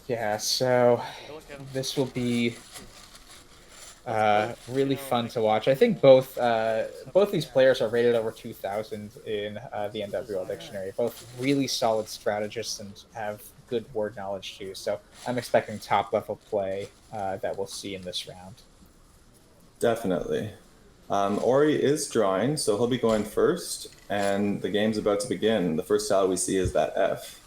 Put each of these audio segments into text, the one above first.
Yeah, so this will be really fun to watch. I think both these players are rated over 2,000 in the NWL dictionary. Both really solid strategists and have good word knowledge too. So I'm expecting top level play that we'll see in this round. Definitely. Ori is drawing, so he'll be going first, and the game's about to begin. The first tile we see is that F.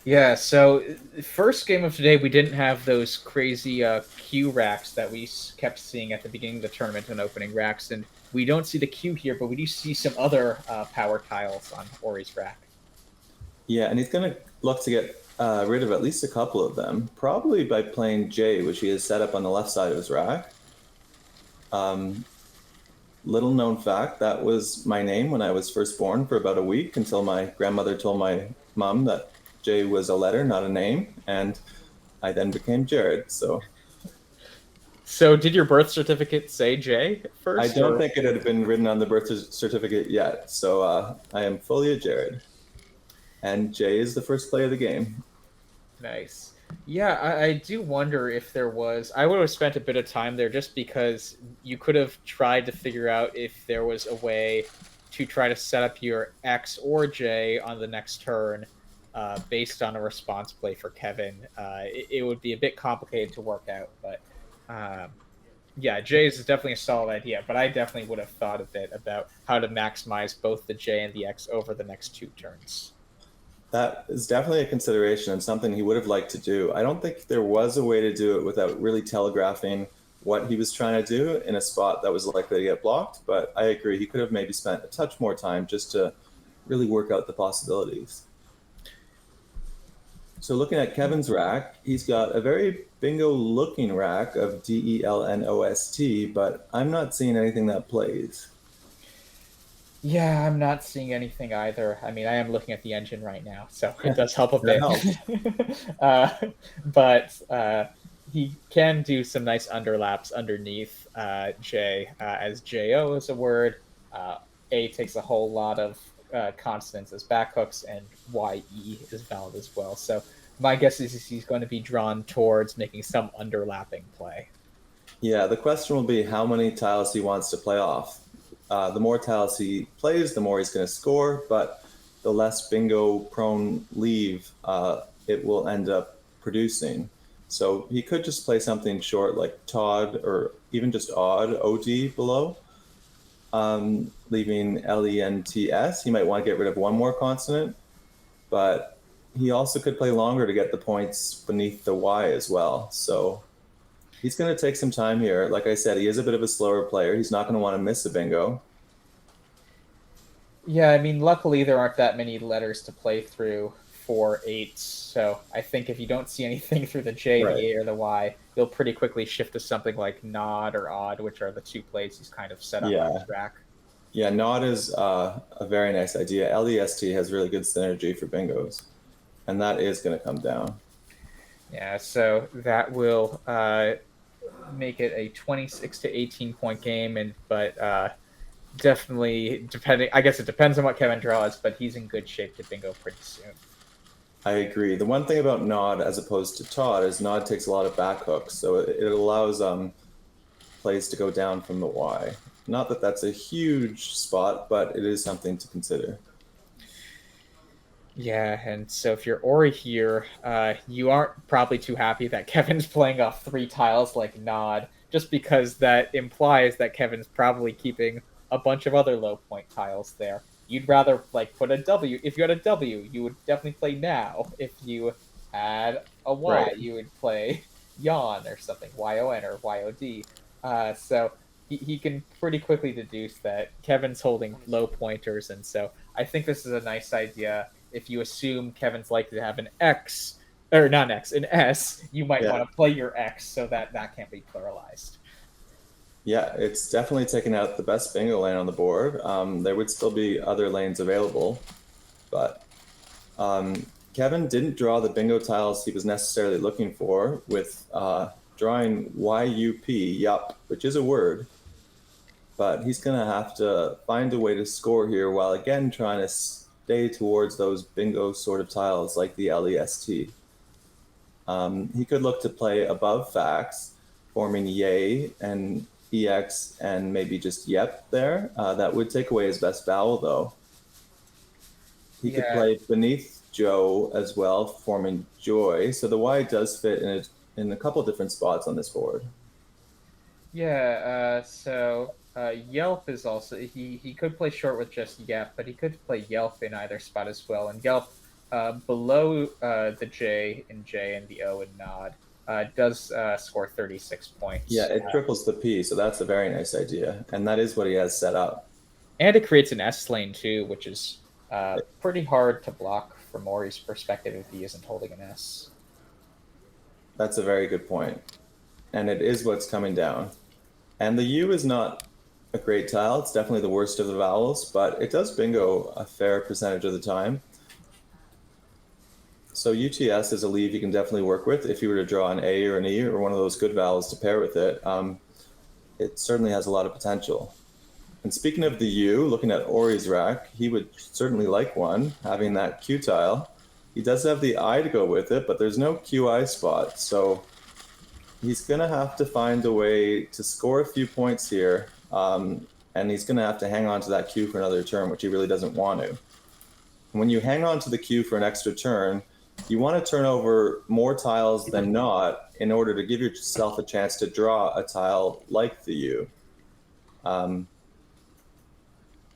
Yeah, so first game of today, we didn't have those crazy Q racks that we kept seeing at the beginning of the tournament and opening racks, and we don't see the Q here, but we do see some other power tiles on Ori's rack. Yeah, and he's going to look to get rid of at least a couple of them, probably by playing J, which he has set up on the left side of his rack. Little known fact, that was my name when I was first born for about a week until my grandmother told my mom that J was a letter, not a name, and I then became Jared. So So, did your birth certificate say J I first, don't or think it had been written on the birth certificate yet. So I am fully a Jared. And J is the first play of the game. nice? Yeah, I do wonder if there was. I would have spent a bit of time there just because you could have tried to figure out if there was a way to try to set up your X or J on the next turn based on a response play for Kevin. It would be a bit complicated to work out, but um, yeah, J is definitely a solid idea. But I definitely would have thought a bit about how to maximize both the J and the X over the next two turns. That is definitely a consideration and something he would have liked to do. I don't think there was a way to do it without really telegraphing what he was trying to do in a spot that was likely to get blocked, but I agree. He could have maybe spent a touch more time just to really work out the possibilities. So looking at Kevin's rack, he's got a very bingo looking rack of DELNOST, but I'm not seeing anything that plays. Yeah, I'm not seeing anything either. I mean, I am looking at the engine right now, so it does help a That bit. helps. uh, but he can do some nice underlaps underneath J, as JO is a word. Uh, A takes a whole lot of consonants as backhooks, and YE is valid as well. So my guess is he's going to be drawn towards making some underlapping play. Yeah, the question will be how many tiles he wants to play off. The more tiles he plays, the more he's going to score, but the less bingo prone leave it will end up producing. So he could just play something short like Todd or even just odd OD below, leaving LENTS. He might want to get rid of one more consonant, but he also could play longer to get the points beneath the Y as well. So he's going to take some time here. Like I said, he is a bit of a slower player. He's not going to want to miss a bingo. Yeah, I mean, luckily there aren't that many letters to play through for eights, so I think if you don't see anything through the J, Right. the A, or the Y, you'll pretty quickly shift to something like nod or odd, which are the two plays he's kind of set up on his Yeah. rack. Yeah, Nod is a very nice idea. LEST has really good synergy for bingos, and that is going to come down. Yeah, so that will make it a 26 to 18 point game, and but definitely depending. I guess it depends on what Kevin draws, but he's in good shape to bingo pretty soon. I agree. The one thing about Nod as opposed to Todd is Nod takes a lot of back hooks, so it allows plays to go down from the Y. Not that that's a huge spot, but it is something to consider. Yeah, and so if you're Ori here, you aren't probably too happy that Kevin's playing off three tiles like Nod, just because that implies that Kevin's probably keeping a bunch of other low point tiles there. You'd rather like put a W. If you had a W, you would definitely play now. If you had a Right. Y, you would play Yon or something, YON or YOD. So he can pretty quickly deduce that Kevin's holding low pointers, and so I think this is a nice idea. If you assume Kevin's likely to have an X, or not an X, an S, you might Yeah. want to play your X so that that can't be pluralized. Yeah, it's definitely taken out the best bingo lane on the board. There would still be other lanes available, but Kevin didn't draw the bingo tiles he was necessarily looking for with drawing YUP, yup, which is a word, but he's going to have to find a way to score here while again trying to day towards those bingo sort of tiles like the LEST. He could look to play above facts, forming yay and EX and maybe just yep there. That would take away his best vowel though. He could Yeah, play beneath Joe as well, forming joy. So the Y does fit in a couple different spots on this board. yeah. Yelp is also he could play short with just Yep, but he could play Yelp in either spot as well. And Yelp below the J in J and the O in Nod does score 36 Yeah, points. it triples the P, so that's a very nice idea. And that is what he has set up. And it creates an S lane too, which is pretty hard to block from Mori's perspective if he isn't holding an S. That's a very good point. And it is what's coming down. And the U is not a great tile. It's definitely the worst of the vowels, but it does bingo a fair percentage of the time. So UTS is a leave you can definitely work with if you were to draw an A or an E or one of those good vowels to pair with it. It certainly has a lot of potential. And speaking of the U, looking at Ori's rack, he would certainly like one, having that Q tile. He does have the I to go with it, but there's no QI spot. So he's going to have to find a way to score a few points here. And he's going to have to hang on to that Q for another turn, which he really doesn't want to. And when you hang on to the Q for an extra turn, you want to turn over more tiles than not in order to give yourself a chance to draw a tile like the U.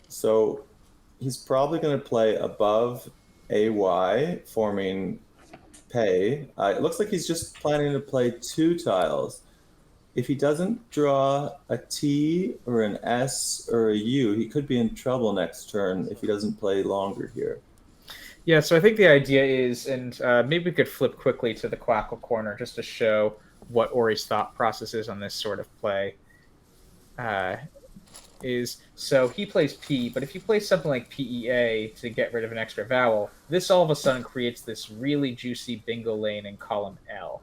So he's probably going to play above AY, forming pay. It looks like he's just planning to play 2 tiles. If he doesn't draw a T or an S or a U, he could be in trouble next turn if he doesn't play longer here. Yeah, so I think the idea is, and maybe we could flip quickly to the Quackle corner just to show what Ori's thought process is on this sort of play. So he plays P, but if you play something like PEA to get rid of an extra vowel, this all of a sudden creates this really juicy bingo lane in column L.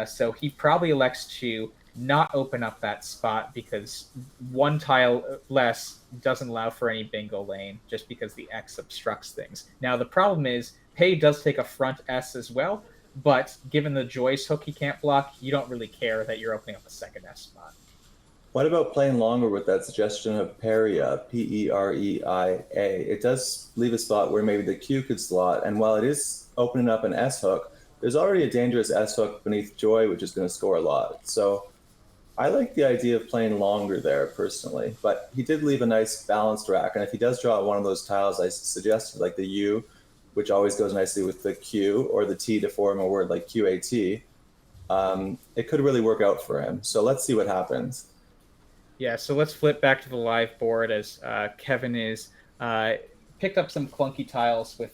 So he probably elects to not open up that spot because one tile less doesn't allow for any bingo lane just because the X obstructs things. Now, the problem is Pei does take a front S as well, but given the Joyce hook he can't block, you don't really care that you're opening up a second S spot. What about playing longer with that suggestion of Peria, Pereia? It does leave a spot where maybe the Q could slot, and while it is opening up an S hook, there's already a dangerous S hook beneath Joy, which is going to score a lot. So I like the idea of playing longer there personally, but he did leave a nice balanced rack, and if he does draw one of those tiles I suggested, like the U, which always goes nicely with the Q, or the T to form a word like QAT, it could really work out for him. So let's see what happens. Yeah, so let's flip back to the live board as Kevin is picked up some clunky tiles with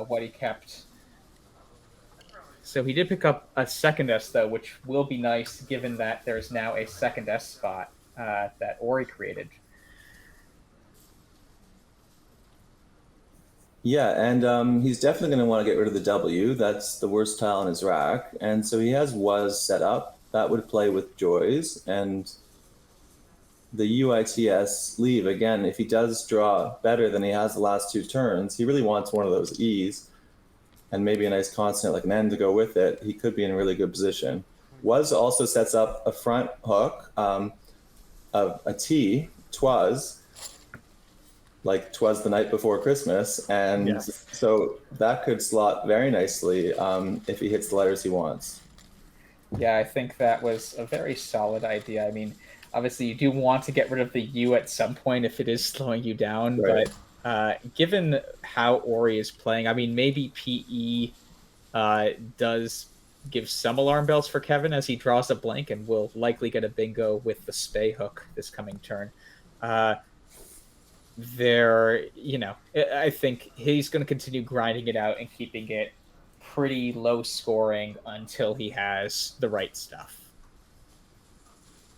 what he kept. So he did pick up a second S, though, which will be nice given that there's now a second S spot that Ori created. Yeah, and he's definitely going to want to get rid of the W. That's the worst tile in his rack. And so he has was set up. That would play with Joys. And the UITS leave, again, if he does draw better than he has the last 2 turns, he really wants one of those E's and maybe a nice consonant like an N to go with it. He could be in a really good position. Was also sets up a front hook of a T, twas, like twas the night before Christmas. And Yes. so that could slot very nicely if he hits the letters he wants. Yeah, I think that was a very solid idea. I mean, obviously, you do want to get rid of the U at some point if it is slowing you down, Right. but given how Ori is playing, I mean, maybe PE does give some alarm bells for Kevin as he draws a blank and will likely get a bingo with the Spay hook this coming turn. I think he's going to continue grinding it out and keeping it pretty low scoring until he has the right stuff.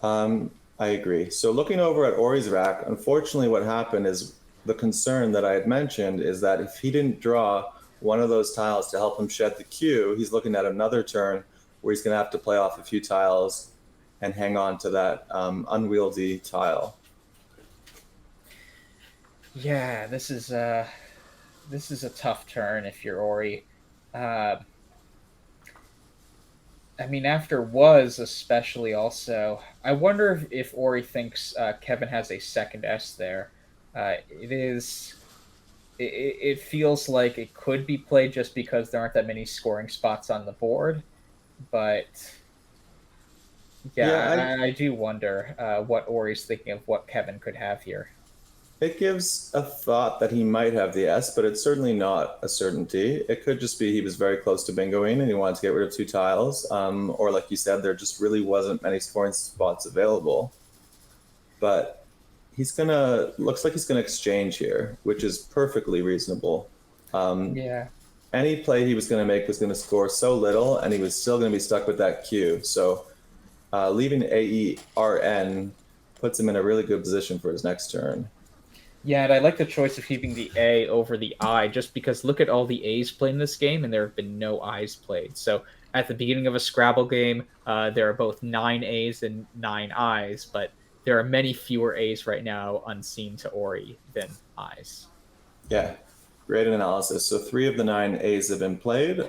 I agree. So looking over at Ori's rack, unfortunately what happened is the concern that I had mentioned is that if he didn't draw one of those tiles to help him shed the Q, he's looking at another turn where he's going to have to play off a few tiles and hang on to that unwieldy tile. Yeah, this is this is a tough turn if you're Ori. Uh, I mean, after was especially also. I wonder if Ori thinks Kevin has a second S there. It is. It feels like it could be played just because there aren't that many scoring spots on the board, but Yeah, yeah, I do wonder what Ori's thinking of what Kevin could have here. it gives a thought that he might have the S, but it's certainly not a certainty. It could just be he was very close to bingoing and he wanted to get rid of two tiles, or like you said, there just really wasn't many scoring spots available. But looks like he's gonna exchange here, which is perfectly reasonable. Um, Yeah. any play he was gonna make was gonna score so little, and he was still gonna be stuck with that Q. So leaving AERN puts him in a really good position for his next turn. Yeah, and I like the choice of keeping the A over the I just because look at all the A's played in this game, and there have been no I's played. So at the beginning of a Scrabble game, there are both 9 A's and 9 I's, but there are many fewer A's right now unseen to Ori than I's. Yeah, great analysis. So three of the nine A's have been played,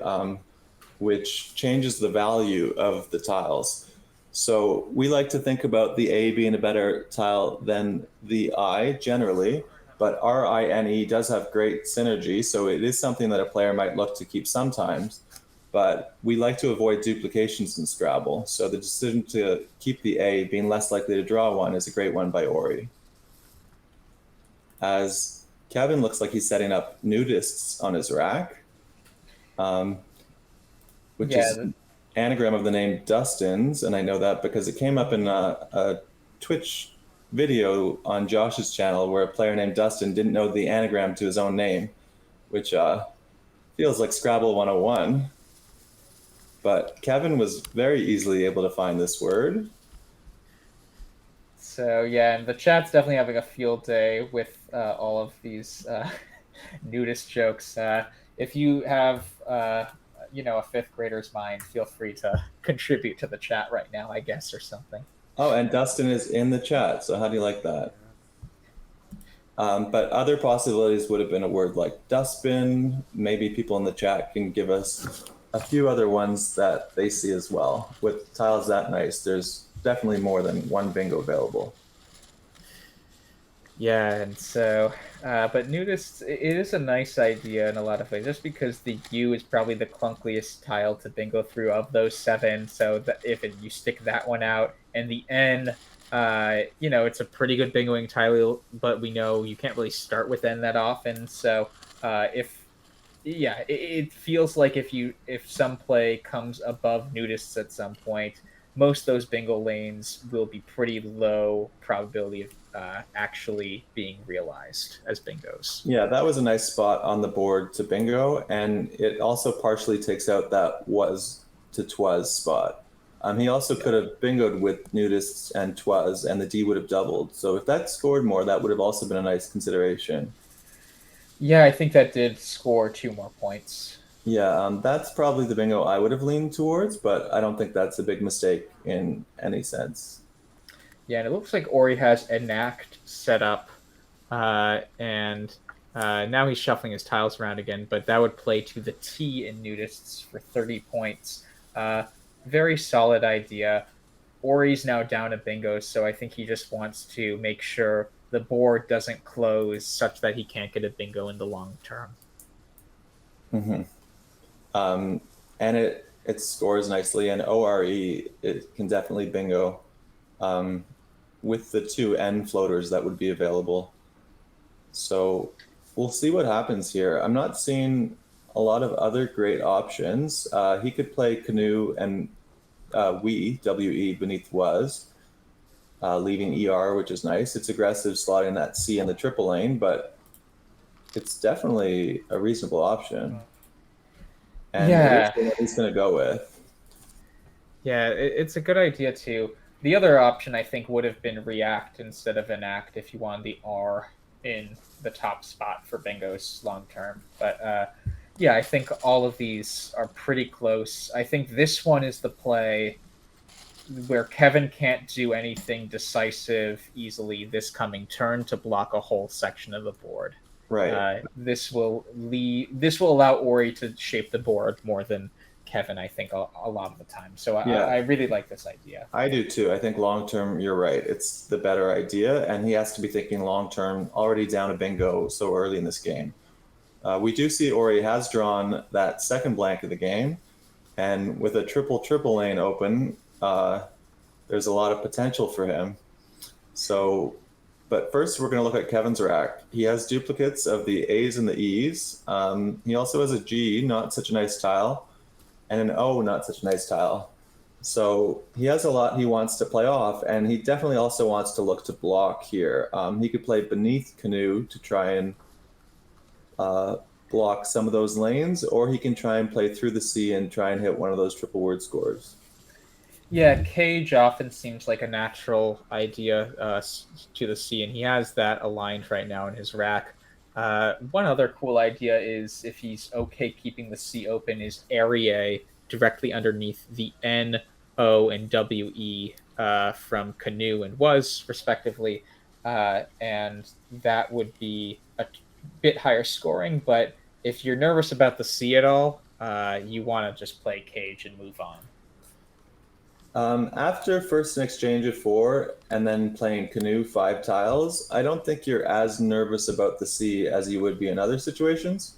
which changes the value of the tiles. So we like to think about the A being a better tile than the I generally, but RINE does have great synergy. So it is something that a player might look to keep sometimes, but we like to avoid duplications in Scrabble. So the decision to keep the A being less likely to draw one is a great one by Ori. As Kevin looks like he's setting up nudists on his rack, um, which Yeah, is anagram of the name Dustin's, and I know that because it came up in a Twitch video on Josh's channel where a player named Dustin didn't know the anagram to his own name, which feels like Scrabble 101. But Kevin was very easily able to find this word. so yeah, and the chat's definitely having a field day with all of these nudist jokes. If you have, a fifth grader's mind, feel free to contribute to the chat right now, I guess, or something. Oh, and Dustin is in the chat, so how do you like that? But other possibilities would have been a word like dustbin. Maybe people in the chat can give us a few other ones that they see as well. With tiles that nice, there's definitely more than one bingo available. Yeah, and so, but nudists, it is a nice idea in a lot of ways, just because the U is probably the clunkiest tile to bingo through of those seven. So that you stick that one out, and the N, it's a pretty good bingoing tile, but we know you can't really start with N that often. So, it feels like if some play comes above nudists at some point, most of those bingo lanes will be pretty low probability of actually being realized as bingos. Yeah, that was a nice spot on the board to bingo, and it also partially takes out that was to twas spot. He also could have bingoed with nudists and twas, and the D would have doubled. So if that scored more, that would have also been a nice consideration. Yeah, I think that did score 2 more points. Yeah, that's probably the bingo I would have leaned towards, but I don't think that's a big mistake in any sense. Yeah, and it looks like Ori has Enact set up, and now he's shuffling his tiles around again, but that would play to the T in nudists for 30 points. Very solid idea. Ori's now down to bingos, so I think he just wants to make sure the board doesn't close such that he can't get a bingo in the long term. Mm-hmm. And it scores nicely, and ORE it can definitely bingo with the two N floaters that would be available. So we'll see what happens here. I'm not seeing a lot of other great options. He could play Canoe and WE beneath was, leaving ER, which is nice. It's aggressive slotting that C in the triple lane, but it's definitely a reasonable option. And it is Yeah, the one he's going to go with. yeah, it's a good idea too. The other option I think would have been React instead of Enact if you wanted the R in the top spot for bingos long term. But yeah, I think all of these are pretty close. I think this one is the play where Kevin can't do anything decisive easily this coming turn to block a whole section of the board. Right. This will allow Ori to shape the board more than Kevin, I think, a lot of the time. So I Yeah, really like this idea. I do too. I think long term, you're right. It's the better idea, and he has to be thinking long term, already down a bingo so early in this game. We do see Ori has drawn that second blank of the game, and with a triple triple lane open, there's a lot of potential for him. So, but first we're going to look at Kevin's rack. He has duplicates of the A's and the E's. He also has a G, not such a nice tile, and an O, not such a nice tile. So he has a lot he wants to play off, and he definitely also wants to look to block here. He could play beneath Canoe to try and uh, block some of those lanes, or he can try and play through the C and try and hit one of those triple word scores. Yeah, Cage often seems like a natural idea to the sea, and he has that aligned right now in his rack. One other cool idea is if he's okay keeping the C open, is area directly underneath the N, O, and W, E from Canoe and Was, respectively. And that would be a bit higher scoring, but if you're nervous about the C at all, you want to just play Cage and move on. After first an exchange of four and then playing canoe five tiles, I don't think you're as nervous about the sea as you would be in other situations,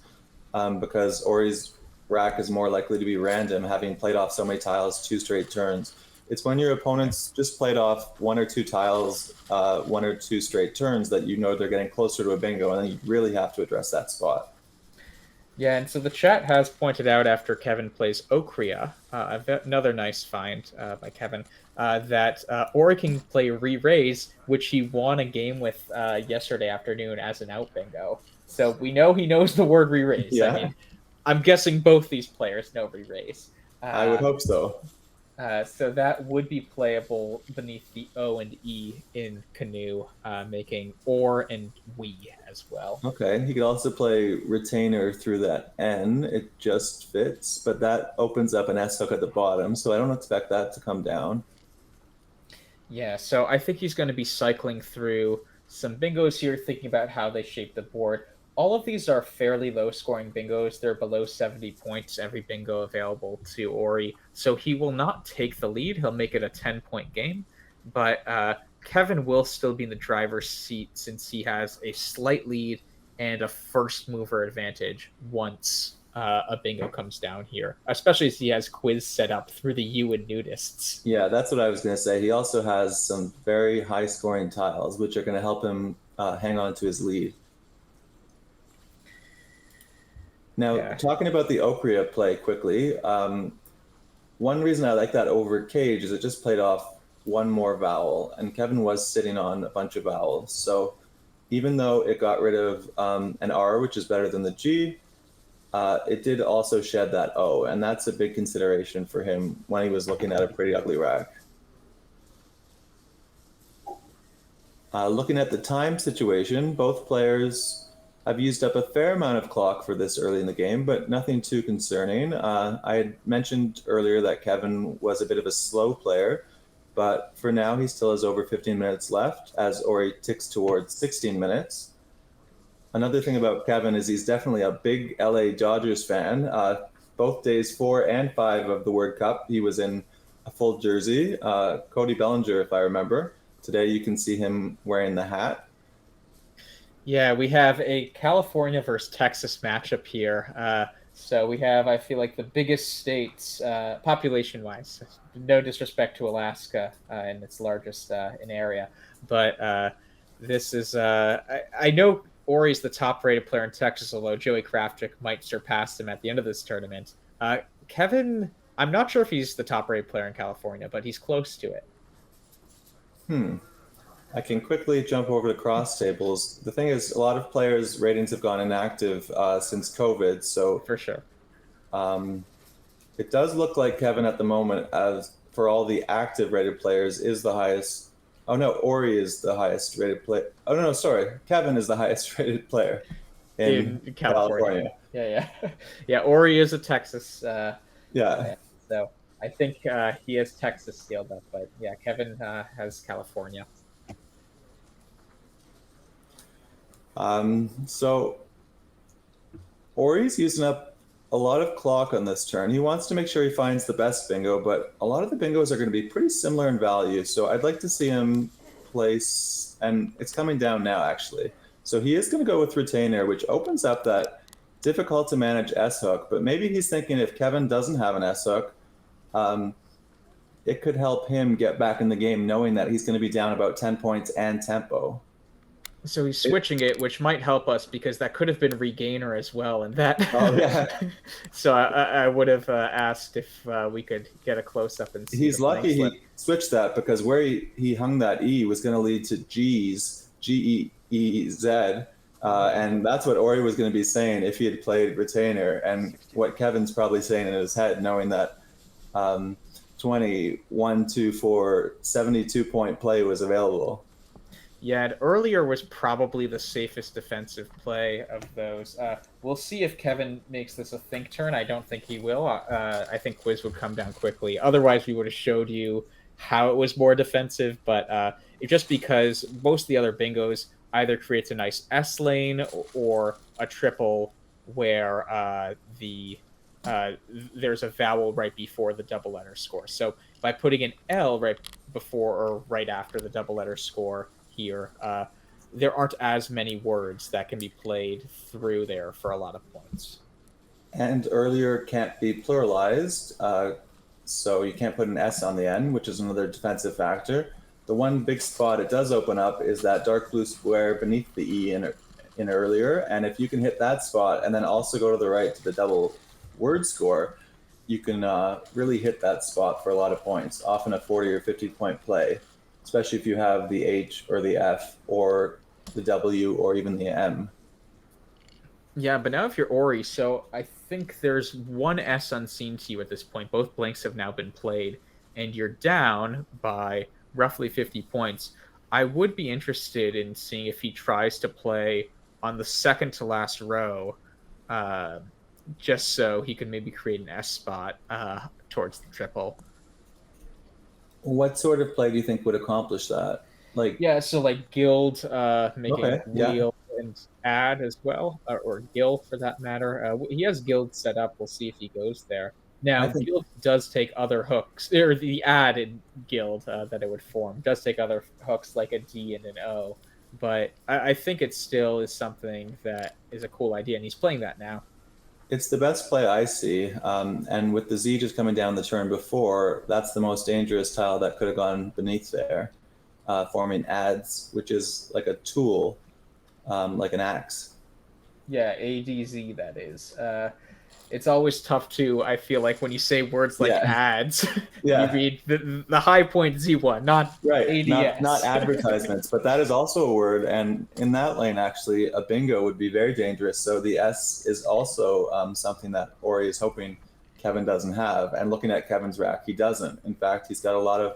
because Ori's rack is more likely to be random, having played off so many tiles two straight turns. It's when your opponents just played off one or two tiles, one or two straight turns that you know they're getting closer to a bingo, and then you really have to address that spot. Yeah, and so the chat has pointed out after Kevin plays Okria, another nice find by Kevin, that Ori can play re-raise, which he won a game with yesterday afternoon as an out bingo. So we know he knows the word re-raise. I Yeah, mean, I'm guessing both these players know re-raise. I would Uh, hope so. so that would be playable beneath the O and E in Canoe, making or and we as well. Okay, he could also play retainer through that N. It just fits, but that opens up an S hook at the bottom, so I don't expect that to come down. Yeah, so I think he's going to be cycling through some bingos here, thinking about how they shape the board. All of these are fairly low scoring bingos. They're below 70 points every bingo available to Ori. So he will not take the lead. He'll make it a 10-point game. But Kevin will still be in the driver's seat since he has a slight lead and a first mover advantage once a bingo comes down here, especially as he has quiz set up through the U and nudists. Yeah, that's what I was going to say. He also has some very high scoring tiles, which are going to help him hang on to his lead. Now, Yeah. talking about the Okria play quickly, one reason I like that over Cage is it just played off one more vowel, and Kevin was sitting on a bunch of vowels. So even though it got rid of an R, which is better than the G, it did also shed that O, and that's a big consideration for him when he was looking at a pretty ugly rack. Looking at the time situation, both players have used up a fair amount of clock for this early in the game, but nothing too concerning. I had mentioned earlier that Kevin was a bit of a slow player, but for now he still has over 15 minutes left as Ori ticks towards 16 minutes. Another thing about Kevin is he's definitely a big LA Dodgers fan. Both days 4 and 5 of the World Cup, he was in a full jersey. Cody Bellinger, if I remember. Today you can see him wearing the hat. Yeah, we have a California versus Texas matchup here. So we have, I feel like, the biggest states, population-wise. No disrespect to Alaska and its largest in area, but this is. I know Ori's the top-rated player in Texas, although Joey Krafchick might surpass him at the end of this tournament. Kevin, I'm not sure if he's the top-rated player in California, but he's close to it. Hmm. I can quickly jump over to cross tables. The thing is, a lot of players' ratings have gone inactive since COVID, so For sure. um, it does look like Kevin at the moment, as for all the active rated players, is the highest. Oh no, Ori is the highest rated player. Oh no, sorry, Kevin is the highest rated player in In California. California. Yeah, yeah, yeah. Ori is a Texas Yeah. fan, so I think he has Texas sealed up. But yeah, Kevin has California. So Ori's using up a lot of clock on this turn. He wants to make sure he finds the best bingo, but a lot of the bingos are going to be pretty similar in value. So I'd like to see him place, and it's coming down now actually. So he is going to go with retainer, which opens up that difficult to manage S hook. But maybe he's thinking if Kevin doesn't have an S hook, um, it could help him get back in the game, knowing that he's going to be down about 10 points and tempo. So he's switching it, which might help us because that could have been regainer as well, and that. Oh yeah, So I would have asked if we could get a close up and see the he's playing lucky slip. he switched that because where he hung that E was going to lead to G's, G-E-E-Z. And that's what Ori was going to be saying if he had played retainer, and what Kevin's probably saying in his head, knowing that 21, 2, 4, 72-point play was available. Yeah, and earlier was probably the safest defensive play of those. We'll see if Kevin makes this a think turn. I don't think he will. I think Quiz would come down quickly. Otherwise, we would have showed you how it was more defensive. But just because most of the other bingos either creates a nice S lane or a triple where there's a vowel right before the double letter score. So by putting an L right before or right after the double letter score here, there aren't as many words that can be played through there for a lot of points. And earlier can't be pluralized, so you can't put an S on the end, which is another defensive factor. The one big spot it does open up is that dark blue square beneath the E in earlier, and if you can hit that spot and then also go to the right to the double word score, you can really hit that spot for a lot of points, often a 40 or 50-point play, especially if you have the H or the F or the W or even the M. Yeah, but now if you're Ori, so I think there's one S unseen to you at this point. Both blanks have now been played, and you're down by roughly 50 points. I would be interested in seeing if he tries to play on the second to last row, uh, just so he can maybe create an S spot towards the triple. What sort of play do you think would accomplish that? Like, Yeah, so like guild, making okay, yeah, wheel and add as well, or guild for that matter. He has guild set up. We'll see if he goes there. I Now, think guild does take other hooks, or the add in guild that it would form does take other hooks like a D and an O. But I think it still is something that is a cool idea, and he's playing that now. it's the best play I see. And with the Z just coming down the turn before, that's the most dangerous tile that could have gone beneath there, forming adds, which is like a tool, like an axe. Yeah, ADZ that is. It's always tough to, I feel like, when you say words like Yeah, ads, you yeah, read the high point Z1, not right. Not ADS. advertisements, but that is also a word. And in that lane, actually, a bingo would be very dangerous. So the S is also something that Ori is hoping Kevin doesn't have. And looking at Kevin's rack, he doesn't. In fact, he's got a lot of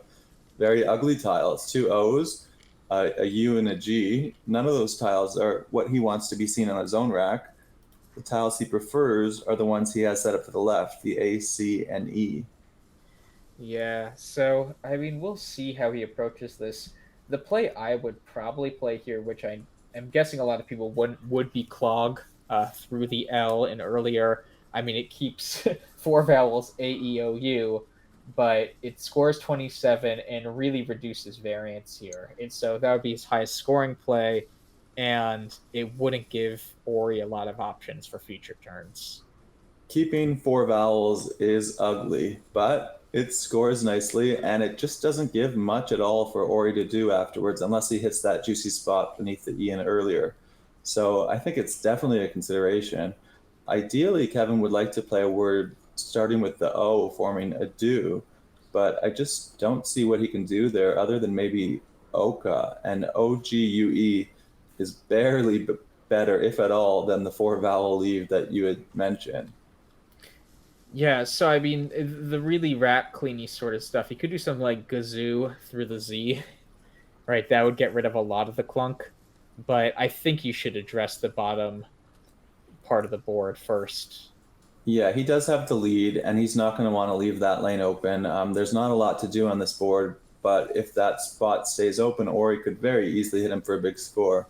very ugly tiles, two O's, a U, and a G. None of those tiles are what he wants to be seen on his own rack. The tiles he prefers are the ones he has set up to the left, the A, C, and E. Yeah, so, I mean, we'll see how he approaches this. The play I would probably play here, which I am guessing a lot of people would be clog through the L and earlier. I mean, it keeps four vowels A, E, O, U, but it scores 27 and really reduces variance here. And so that would be his highest scoring play, and it wouldn't give Ori a lot of options for future turns. Keeping four vowels is ugly, but it scores nicely, and it just doesn't give much at all for Ori to do afterwards unless he hits that juicy spot beneath the E and earlier. So I think it's definitely a consideration. Ideally, Kevin would like to play a word starting with the O, forming a do, but I just don't see what he can do there other than maybe Oka, and OGUE is barely better, if at all, than the four vowel leave that you had mentioned. Yeah, so I mean, the really rat cleany sort of stuff. You could do something like Gazoo through the Z, right? That would get rid of a lot of the clunk. But I think you should address the bottom part of the board first. Yeah, he does have the lead, and he's not going to want to leave that lane open. There's not a lot to do on this board, but if that spot stays open, Ori could very easily hit him for a big score.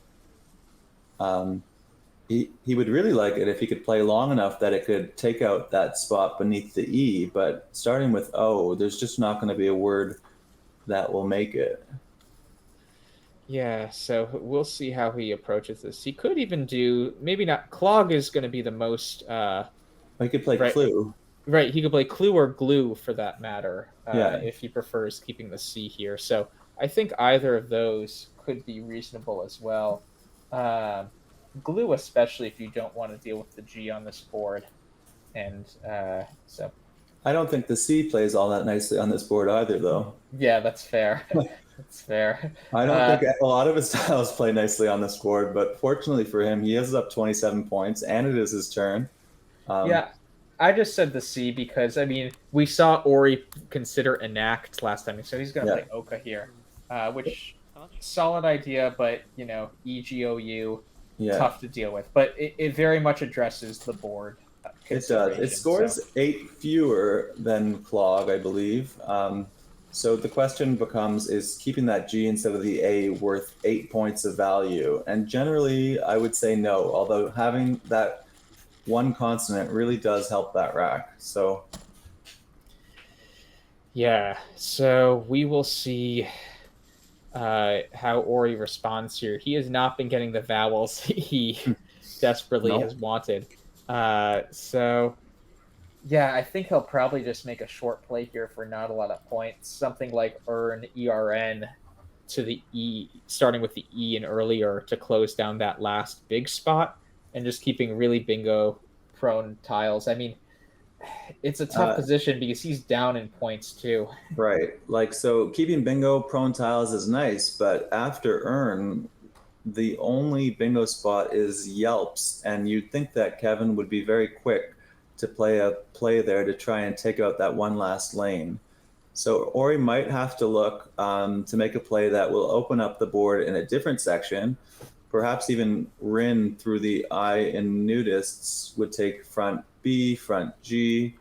He would really like it if he could play long enough that it could take out that spot beneath the E. But starting with O, there's just not going to be a word that will make it. Yeah, so we'll see how he approaches this. He could even do maybe not. Clog is going to be the most He could play right. Clue. Right, he could play Clue or Glue for that matter, Yeah, if he prefers keeping the C here. So I think either of those could be reasonable as well. Uh, Glue, especially if you don't want to deal with the G on this board, and so I don't think the C plays all that nicely on this board either, though. yeah, that's fair. That's fair. I don't Uh, think a lot of his tiles play nicely on this board, but fortunately for him, he is up 27 points, and it is his turn. Um, yeah, I just said the C because I mean we saw Ori consider enact last time, so he's gonna yeah, play Oka here, which solid idea, but you know EGOU yeah, tough to deal with. But it very much addresses the board it does. It consideration. So scores 8 fewer than Clog, I believe. So the question becomes, is keeping that G instead of the A worth 8 points of value? And generally, I would say no, although having that one consonant really does help that rack. So yeah, so we will see how Ori responds here. He has not been getting the vowels he desperately has no. wanted. So yeah, I think he'll probably just make a short play here for not a lot of points. Something like earn ERN to the E, starting with the E and earlier to close down that last big spot, and just keeping really bingo prone tiles. I mean, it's a tough Uh, position because he's down in points too. right. Like, so keeping bingo prone tiles is nice, but after earn, the only bingo spot is Yelps, and you'd think that Kevin would be very quick to play a play there to try and take out that one last lane. So Ori might have to look to make a play that will open up the board in a different section. Perhaps even Rin through the I in nudists would take front B, front G.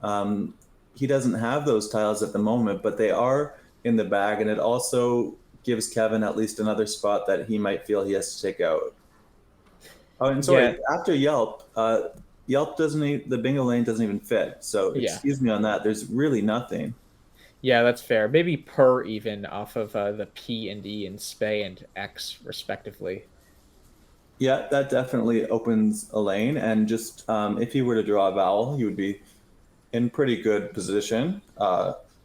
Um, he doesn't have those tiles at the moment, but they are in the bag, and it also gives Kevin at least another spot that he might feel he has to take out. Oh, and Yeah, sorry, after Yelp, Yelp doesn't the bingo lane doesn't even fit. So yeah, excuse me on that. There's really nothing. yeah. That's fair. Maybe per even off of the P and E and Spay and X respectively. Yeah, that definitely opens a lane. And just if he were to draw a vowel, he would be in pretty good position.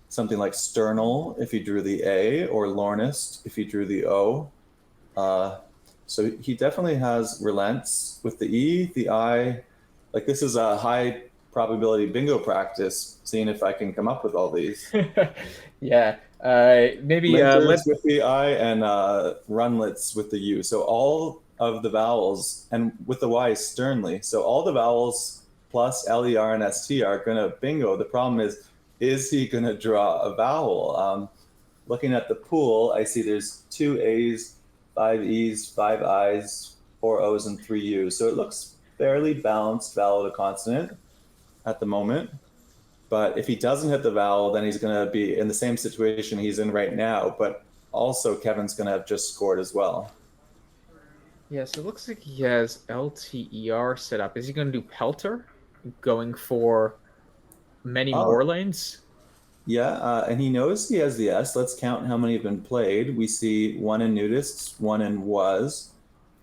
Something like sternal if he drew the A, or lornist if he drew the O. Uh, so he definitely has relents with the E, the I. Like, this is a high probability bingo practice, seeing if I can come up with all these. Yeah. Maybe Linters let with the I, and runlets with the U. So all of the vowels, and with the Y sternly. So all the vowels plus LER and ST are going to bingo. The problem is he going to draw a vowel? Looking at the pool, I see there's 2 A's, 5 E's, 5 I's, 4 O's, and 3 U's. So it looks fairly balanced vowel to consonant at the moment. But if he doesn't hit the vowel, then he's going to be in the same situation he's in right now. But also, Kevin's going to have just scored as well. Yeah, so it looks like he has LTER set up. Is he going to do Pelter, going for many more Oh, lanes? yeah. And he knows he has the S. Let's count how many have been played. We see one in nudists, one in was,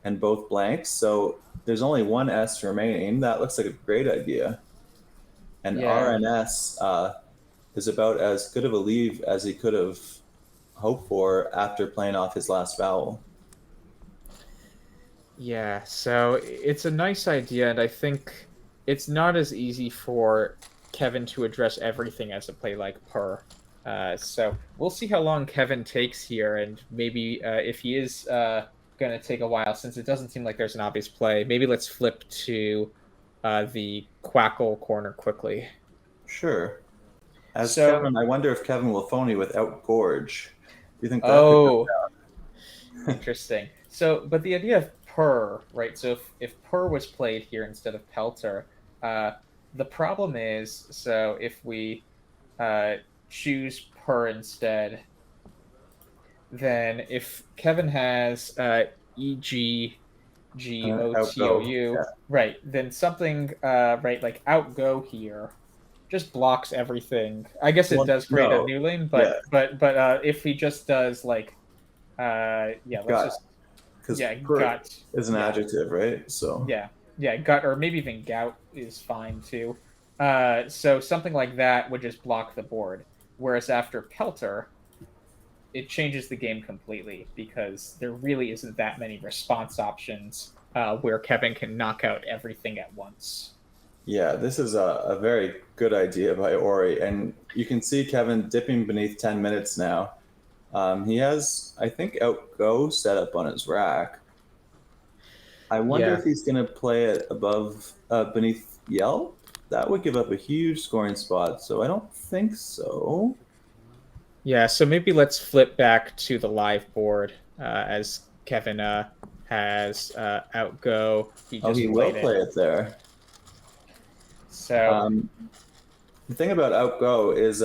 and both blanks. So there's only one S remaining. That looks like a great idea. And Yeah, RNS is about as good of a leave as he could have hoped for after playing off his last vowel. yeah. So it's a nice idea, and I think it's not as easy for Kevin to address everything as a play like Per. So we'll see how long Kevin takes here, and maybe if he is going to take a while, since it doesn't seem like there's an obvious play, maybe let's flip to the Quackle corner quickly. Sure. As So, Kevin, I wonder if Kevin will phony without Gorge. Do you think that could work oh, out? interesting. So, but the idea of purr, right? So if purr was played here instead of pelter, uh, the problem is, so if we uh, choose purr instead, then if Kevin has EG Outgo. Gotou, Yeah. right? Then something right like outgo here just blocks everything. I guess it Well, does create a no. new lane, Yeah. but if he just does like yeah, let's Gut. just Because yeah, pert gut. is an Yeah. adjective, right? So Yeah. Yeah, gut or maybe even gout is fine too. So something like that would just block the board. Whereas after Pelter, it changes the game completely because there really isn't that many response options where Kevin can knock out everything at once. yeah, this is a very good idea by Ori, and you can see Kevin dipping beneath 10 minutes now. He has, I think, outgo set up on his rack. I wonder Yeah. if he's going to play it above, beneath Yelp. That would give up a huge scoring spot, so I don't think so. Yeah, so maybe let's flip back to the live board as Kevin has outgo. He Oh, he just will played it. play it there. So, Um, the thing about outgo is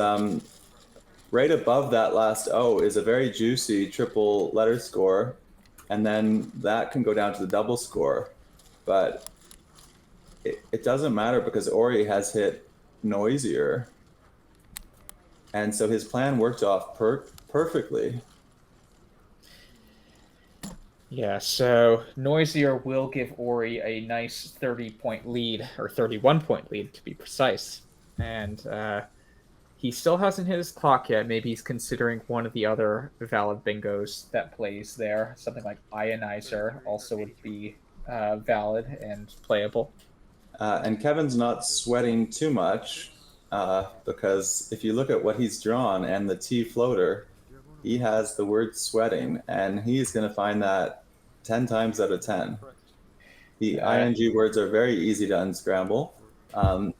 right above that last O is a very juicy triple letter score, and then that can go down to the double score. But it doesn't matter because Ori has hit noisier, and so his plan worked off perfectly. yeah, so Noisier will give Ori a nice 30-point lead, or 31-point lead to be precise. And he still hasn't hit his clock yet. Maybe he's considering one of the other valid bingos that plays there. Something like Ionizer also would be valid and playable. And Kevin's not sweating too much because if you look at what he's drawn and the T floater, he has the word sweating, and he's going to find that 10 times out of 10. The Uh, ing words are very easy to unscramble.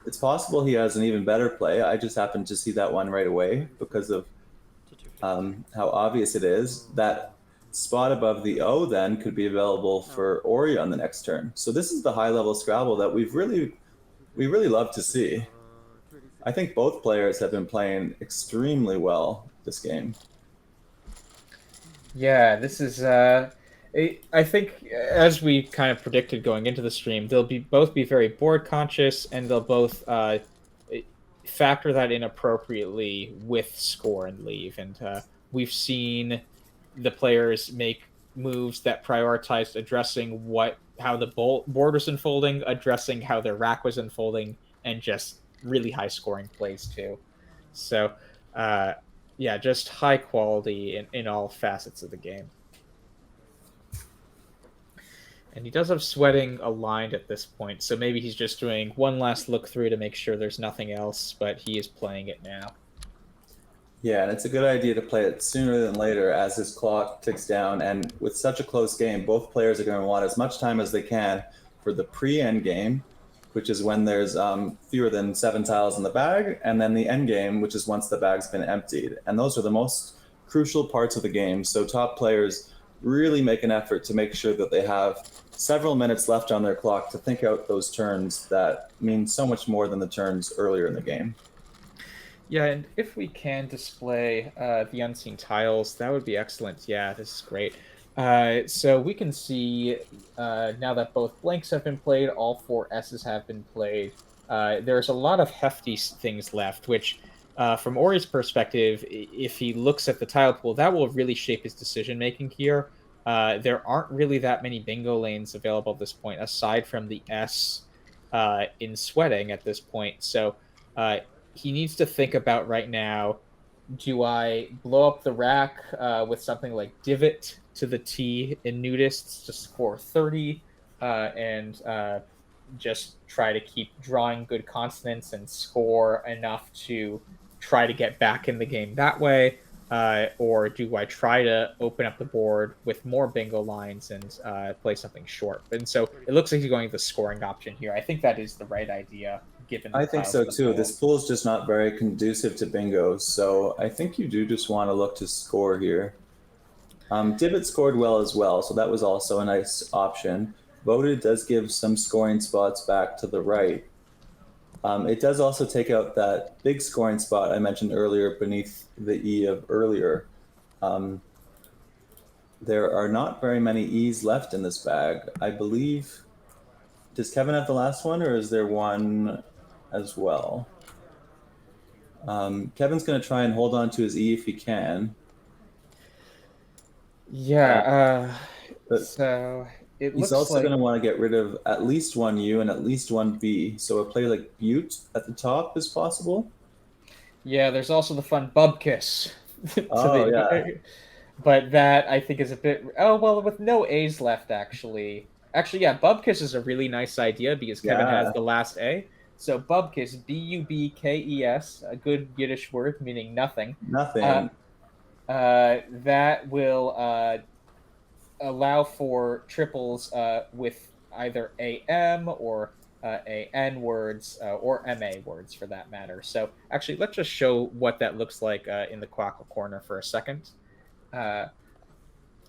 It's possible he has an even better play. I just happened to see that one right away because of how obvious it is. That spot above the O then could be available for Ori on the next turn. So this is the high level Scrabble that we really love to see. I think both players have been playing extremely well this game. Yeah, this is. I think as we kind of predicted going into the stream, they'll be both be very board conscious, and they'll both factor that in appropriately with score and leave. And we've seen the players make moves that prioritized addressing how the board was unfolding, addressing how their rack was unfolding, and just really high scoring plays too. So. Uh, yeah, just high quality in all facets of the game. And he does have sweating aligned at this point, so maybe he's just doing one last look through to make sure there's nothing else, but he is playing it now. Yeah, and it's a good idea to play it sooner than later as his clock ticks down. And with such a close game, both players are going to want as much time as they can for the pre-end game, which is when there's fewer than 7 tiles in the bag, and then the end game, which is once the bag's been emptied. And those are the most crucial parts of the game. So top players really make an effort to make sure that they have several minutes left on their clock to think out those turns that mean so much more than the turns earlier in the game. Yeah, and if we can display the unseen tiles, that would be excellent. Yeah, this is great. So we can see now that both blanks have been played, all four S's have been played. There's a lot of hefty things left, which, from Ori's perspective, if he looks at the tile pool, that will really shape his decision making here. There aren't really that many bingo lanes available at this point, aside from the S in sweating at this point. So he needs to think about right now, do I blow up the rack with something like divot to the T in nudists to score 30 and just try to keep drawing good consonants and score enough to try to get back in the game that way? Or do I try to open up the board with more bingo lines and play something short? And so it looks like he's going the scoring option here. I think that is the right idea given the I think tiles so of the too. pool. This pool is just not very conducive to bingo, so I think you do just want to look to score here. Divot scored well as well, so that was also a nice option. Voted does give some scoring spots back to the right. It does also take out that big scoring spot I mentioned earlier beneath the E of earlier. Um, There are not very many E's left in this bag. I believe. Does Kevin have the last one, or is there one as well? Kevin's going to try and hold on to his E if he can. Uh, Yeah, but so it he's looks also going like, to want to get rid of at least one U and at least one B. So a play like Butte at the top is possible. yeah, there's also the fun Bubkiss to Oh, the, yeah. but that I think is a bit, oh, well, with no A's left, actually. Actually, yeah, Bubkiss is a really nice idea because Kevin has Yeah. the last A. So Bubkiss, Bubkes, a good Yiddish word meaning nothing. Uh, Nothing. that will allow for triples with either AM or AN words or MA words for that matter. So actually, let's just show what that looks like in the Quackle corner for a second. Uh,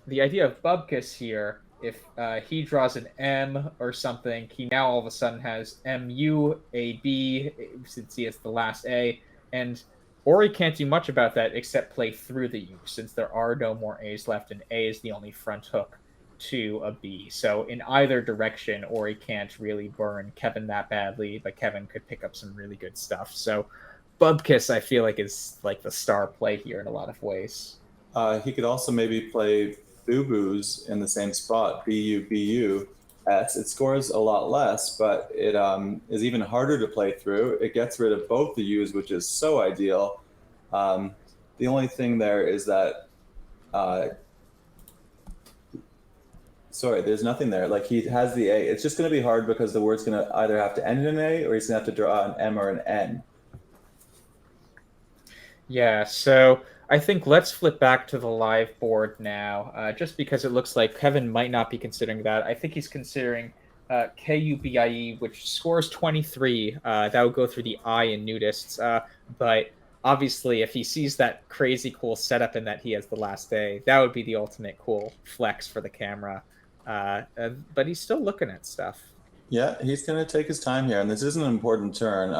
the idea of Bubkus here, if he draws an M or something, he now all of a sudden has MUAB since he has the last A, and Ori can't do much about that except play through the U since there are no more A's left, and A is the only front hook to a B. So in either direction, Ori can't really burn Kevin that badly, but Kevin could pick up some really good stuff. So Bubkiss, I feel like, is like the star play here in a lot of ways. He could also maybe play Boo Boos in the same spot, BUBUS. It scores a lot less, but it is even harder to play through. It gets rid of both the U's, which is so ideal. The only thing there is that, uh, sorry, there's nothing there. Like he has the A. It's just going to be hard because the word's going to either have to end in an A or he's going to have to draw an M or an N. Yeah, so I think let's flip back to the live board now, just because it looks like Kevin might not be considering that. I think he's considering KUBIE, which scores 23. That would go through the I in nudists. But obviously, if he sees that crazy cool setup and that he has the last day, that would be the ultimate cool flex for the camera. But he's still looking at stuff. Yeah, he's going to take his time here, and this is an important turn.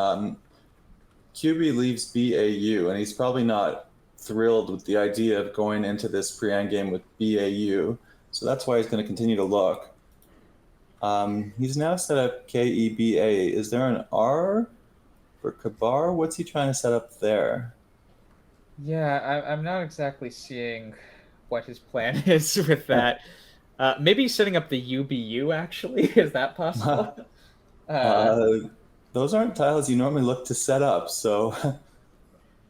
QB leaves BAU, and he's probably not thrilled with the idea of going into this pre-end game with BAU. So that's why he's going to continue to look. He's now set up KEBA. Is there an R for Kabar? What's he trying to set up there? Yeah, I'm not exactly seeing what his plan is with that. Maybe setting up the UBU actually. Is that possible? Uh, uh, those aren't tiles you normally look to set up. So,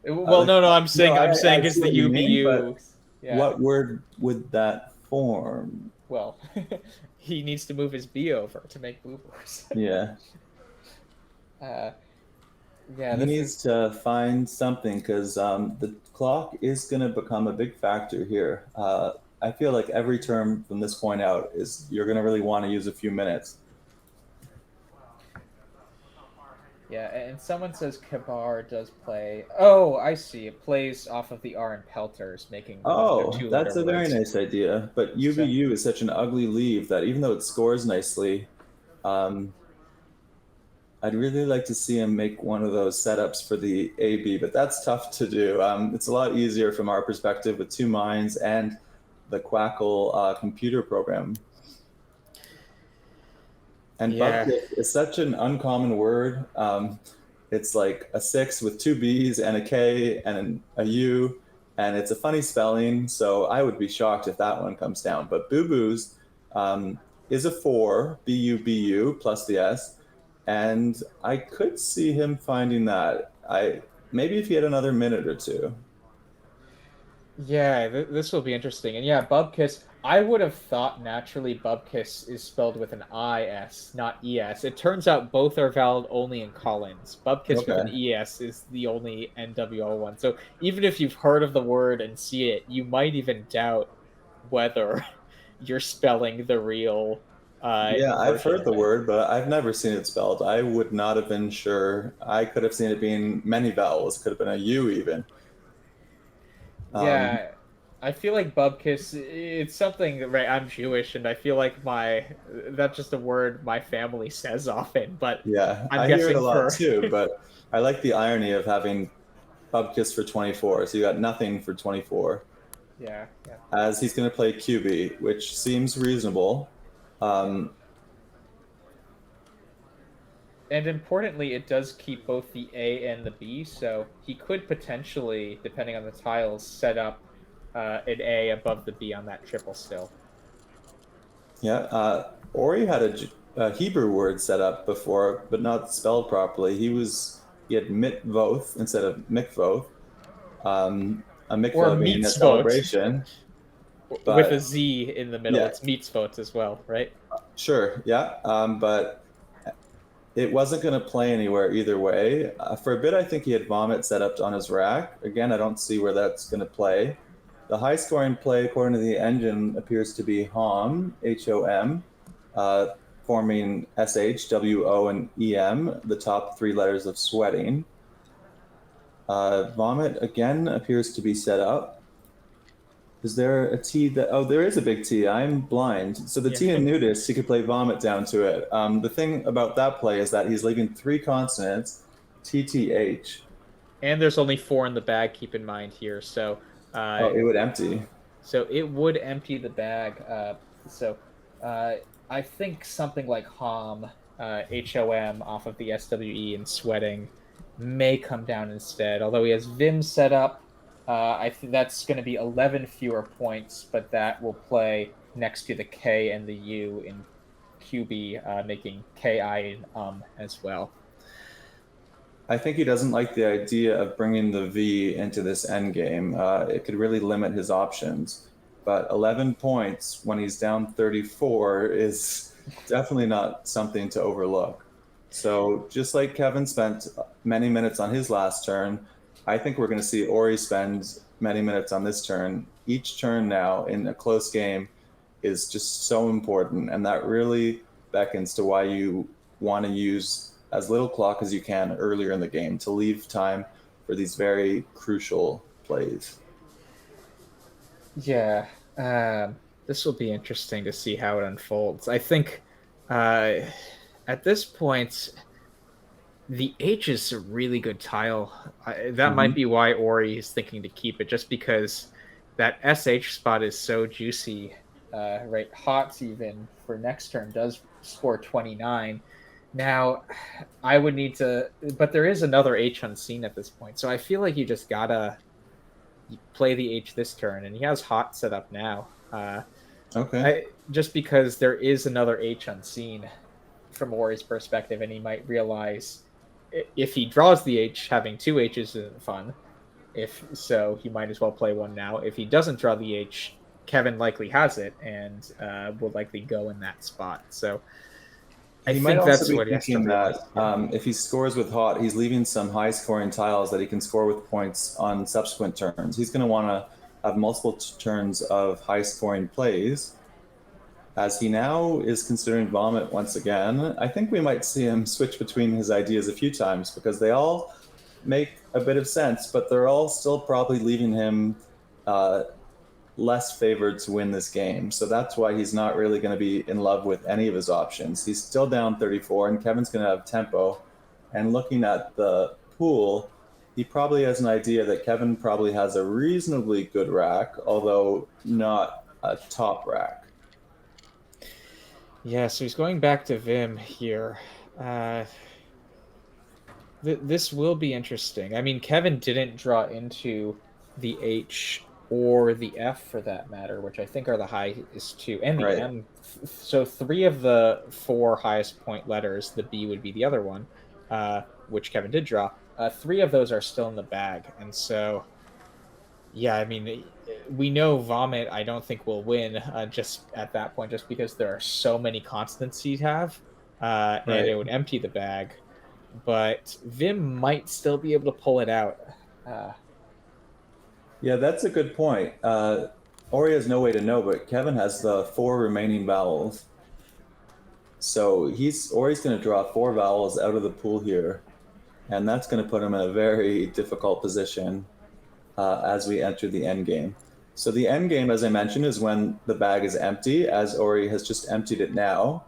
well, no, I'm no, saying I it's see the what you mean, UBU. but Yeah. what word would that form? Well, he needs to move his B over to make blue boars. Yeah. uh, yeah, He this needs is to find something because the clock is going to become a big factor here. I feel like every term from this point out is you're going to really want to use a few minutes. yeah, and someone says Kabar does play. Oh, I see. It plays off of the R and Pelters, making one of their Oh, two-letter that's a very words. nice idea. But So UVU is such an ugly leave that even though it scores nicely, um, I'd really like to see him make one of those setups for the AB, but that's tough to do. It's a lot easier from our perspective with two minds and the Quackle computer program. And yeah, bupkis is such an uncommon word. It's like a 6 with two B's and a K and a U, and it's a funny spelling. So I would be shocked if that one comes down. But Boo Boo's is a 4, BUBU plus the S, and I could see him finding that. I maybe if he had another minute or two. yeah, this will be interesting. And yeah, Bubkiss, I would have thought naturally Bubkiss is spelled with an IS, not ES. It turns out both are valid only in Collins. Bubkiss with an Okay. ES is the only NWO one. So even if you've heard of the word and see it, you might even doubt whether you're spelling the real Yeah, I've version heard of the it. word, but I've never seen it spelled. I would not have been sure. I could have seen it being many vowels. Could have been a U even. Um, Yeah, I feel like Bubkiss, it's something, right? I'm Jewish, and I feel like that's just a word my family says often, but yeah, I'm I hear it a guessing lot for, too, but I like the irony of having Bubkiss for 24. So you got nothing for 24. Yeah, yeah. as he's going to play QB, which seems reasonable. Um, And importantly, it does keep both the A and the B, so he could potentially, depending on the tiles, set up an A above the B on that triple still. yeah, Ori had a Hebrew word set up before, but not spelled properly. He had mitvoth instead of mikvoth. A Or mikvah being a Meatsvote celebration, with a but Z in the middle. yeah, It's Meatsvote as well, right? sure, yeah. But it wasn't going to play anywhere either way. For a bit, I think he had vomit set up on his rack. Again, I don't see where that's going to play. The high scoring play, according to the engine, appears to be HOM, HOM, uh, forming SH, WO, and EM, the top three letters of sweating. Vomit, again, appears to be set up. Is there a T that? Oh, there is a big T. I'm blind. So the Yeah. T in nudist, he could play vomit down to it. The thing about that play is that he's leaving three consonants, TTH. And there's only four in the bag, keep in mind here. Oh, Uh, it would empty. so it would empty the bag. So uh, I think something like HOM off of the SWE and sweating may come down instead. Although he has Vim set up, I think that's going to be 11 fewer points, but that will play next to the K and the U in QB, making KI and as well. I think he doesn't like the idea of bringing the V into this endgame. It could really limit his options. But 11 points when he's down 34 is definitely not something to overlook. So, just like Kevin spent many minutes on his last turn, I think we're going to see Ori spend many minutes on this turn. Each turn now in a close game is just so important. And that really beckons to why you want to use as little clock as you can earlier in the game to leave time for these very crucial plays. Yeah, this will be interesting to see how it unfolds. I think uh, at this point, the H is a really good tile. That might Mm-hmm. be why Ori is thinking to keep it, just because that SH spot is so juicy. Right, Hots even for next turn does score 29. Now, I would need to, but there is another H unseen at this point, so I feel like you just gotta play the H this turn, and he has Hot set up now. Okay. I just because there is another H unseen from Ori's perspective, and he might realize if he draws the H, having two H's isn't fun. If so, he might as well play one now. If he doesn't draw the H, Kevin likely has it and will likely go in that spot. So I He might think also that's be what he has to thinking realize. that if he scores with Hot, he's leaving some high scoring tiles that he can score with points on subsequent turns. He's going to want to have multiple turns of high scoring plays. As he now is considering Vomit once again, I think we might see him switch between his ideas a few times because they all make a bit of sense, but they're all still probably leaving him uh, less favored to win this game. So that's why he's not really going to be in love with any of his options. He's still down 34, and Kevin's going to have tempo. And looking at the pool, he probably has an idea that Kevin probably has a reasonably good rack, although not a top rack. Yeah, so he's going back to Vim here. Uh, this will be interesting. I mean, Kevin didn't draw into the H or the F for that matter, which I think are the highest two, and the Right. M. So three of the four highest point letters, the B would be the other one, which Kevin did draw. Three of those are still in the bag, and so yeah, I mean, we know Vomit. I don't think will win just at that point, just because there are so many constants he'd have, and Right. it would empty the bag. But Vim might still be able to pull it out. Uh, Yeah, that's a good point. Ori has no way to know, but Kevin has the four remaining vowels. So Ori's going to draw four vowels out of the pool here, and that's going to put him in a very difficult position as we enter the end game. So the end game, as I mentioned, is when the bag is empty, as Ori has just emptied it now.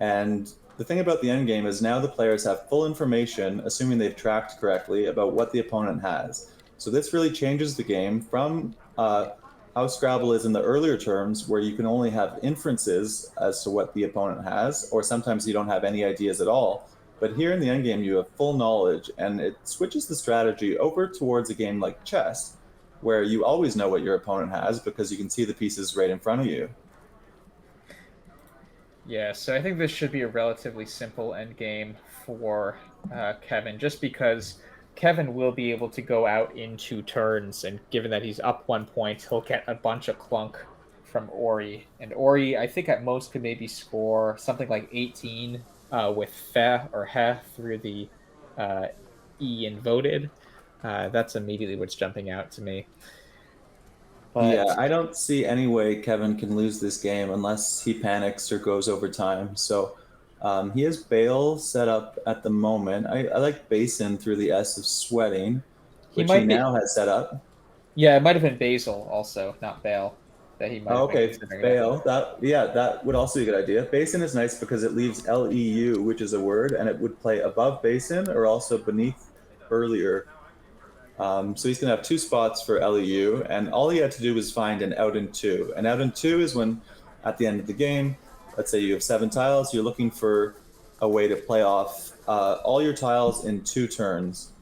And the thing about the end game is now the players have full information, assuming they've tracked correctly, about what the opponent has. So this really changes the game from how Scrabble is in the earlier terms, where you can only have inferences as to what the opponent has, or sometimes you don't have any ideas at all. But here in the endgame, you have full knowledge, and it switches the strategy over towards a game like chess, where you always know what your opponent has because you can see the pieces right in front of you. Yeah, so I think this should be a relatively simple end game for Kevin, just because Kevin will be able to go out in 2 turns, and given that he's up 1 point, he'll get a bunch of clunk from Ori. And Ori, I think at most could maybe score something like 18 with Fe or He through the uh, E and voted. That's immediately what's jumping out to me. Yeah, But I don't see any way Kevin can lose this game unless he panics or goes overtime. So he has Bale set up at the moment. I like Basin through the S of sweating, he which he might be, now has set up. yeah, it might have been Basil also, not Bale, that he might Oh, have been okay, considering that. Bale. That would also be a good idea. Basin is nice because it leaves LEU, which is a word, and it would play above Basin or also beneath earlier. So he's going to have 2 spots for LEU, and all he had to do was find an out in two. An out in two is when, at the end of the game, let's say you have 7 tiles, you're looking for a way to play off all your tiles in 2 turns.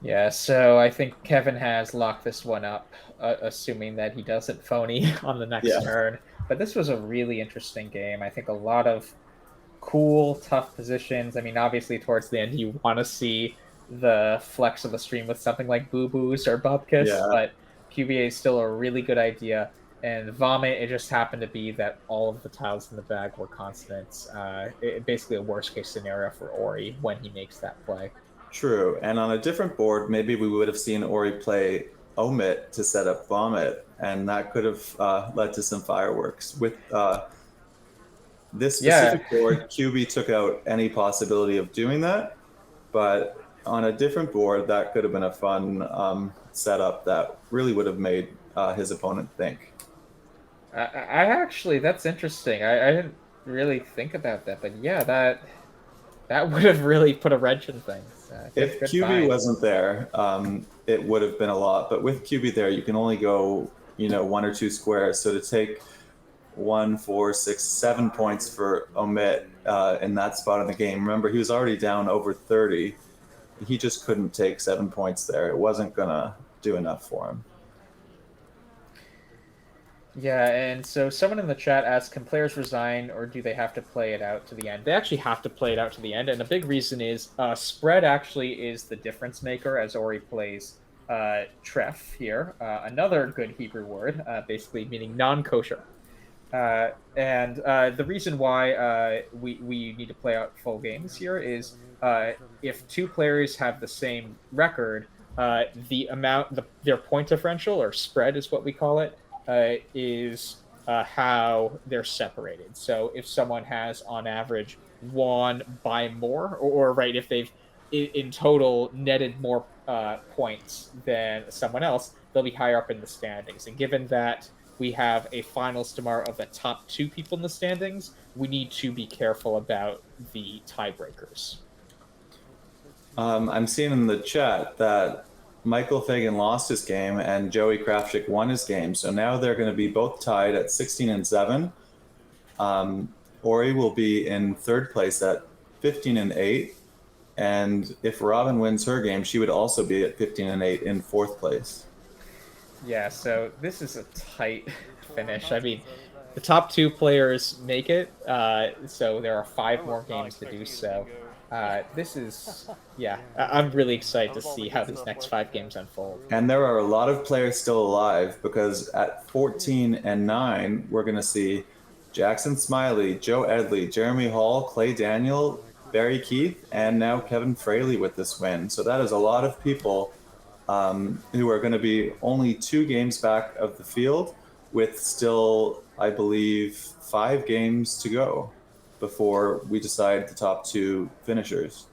Yeah, so I think Kevin has locked this one up, assuming that he doesn't phony on the next Yeah, turn. But this was a really interesting game. I think a lot of cool, tough positions. I mean, obviously, towards the end, you want to see the flex of the stream with something like Boo Boos or Bubkus, yeah, but QBA is still a really good idea. And Vomit, it just happened to be that all of the tiles in the bag were consonants. Basically, a worst case scenario for Ori when he makes that play. true. And on a different board, maybe we would have seen Ori play Omit to set up Vomit, and that could have led to some fireworks. With this Yeah, specific board, QB took out any possibility of doing that, but on a different board, that could have been a fun setup that really would have made his opponent think. I actually, that's interesting. I didn't really think about that, but yeah, that would have really put a wrench in things. Good, If good QB find. wasn't there, it would have been a lot. But with QB there, you can only go, 1 or 2 squares. So to take 1, 4, 6, 7 points for Omit in that spot in the game. Remember, he was already down over 30. He just couldn't take 7 points there. It wasn't gonna do enough for him. Yeah, and so someone in the chat asked, can players resign or do they have to play it out to the end? They actually have to play it out to the end, and a big reason is spread actually is the difference maker as Ori plays tref here, another good Hebrew word, basically meaning non-kosher. And the reason why we need to play out full games here is if 2 players have the same record, their point differential or spread is what we call it, is how they're separated. So if someone has on average won by more, or right, if they've in total netted more points than someone else, they'll be higher up in the standings. And given that we have a finals tomorrow of the top 2 people in the standings, we need to be careful about the tiebreakers. I'm seeing in the chat that Michael Fagan lost his game and Joey Krafchick won his game. So now they're going to be both tied at 16 and 7. Ori will be in third place at 15 and 8. And if Robin wins her game, she would also be at 15 and 8 in fourth place. Yeah, so this is a tight finish. I mean, the top 2 players make it, so there are 5 more games to do so. This is, yeah, I'm really excited to see how these next 5 games unfold. And there are a lot of players still alive because at 14 and 9, we're going to see Jackson Smiley, Joe Edley, Jeremy Hall, Clay Daniel, Barry Keith, and now Kevin Fraley with this win. So that is a lot of people who are going to be only 2 games back of the field with still, I believe, 5 games to go before we decide the top 2 finishers.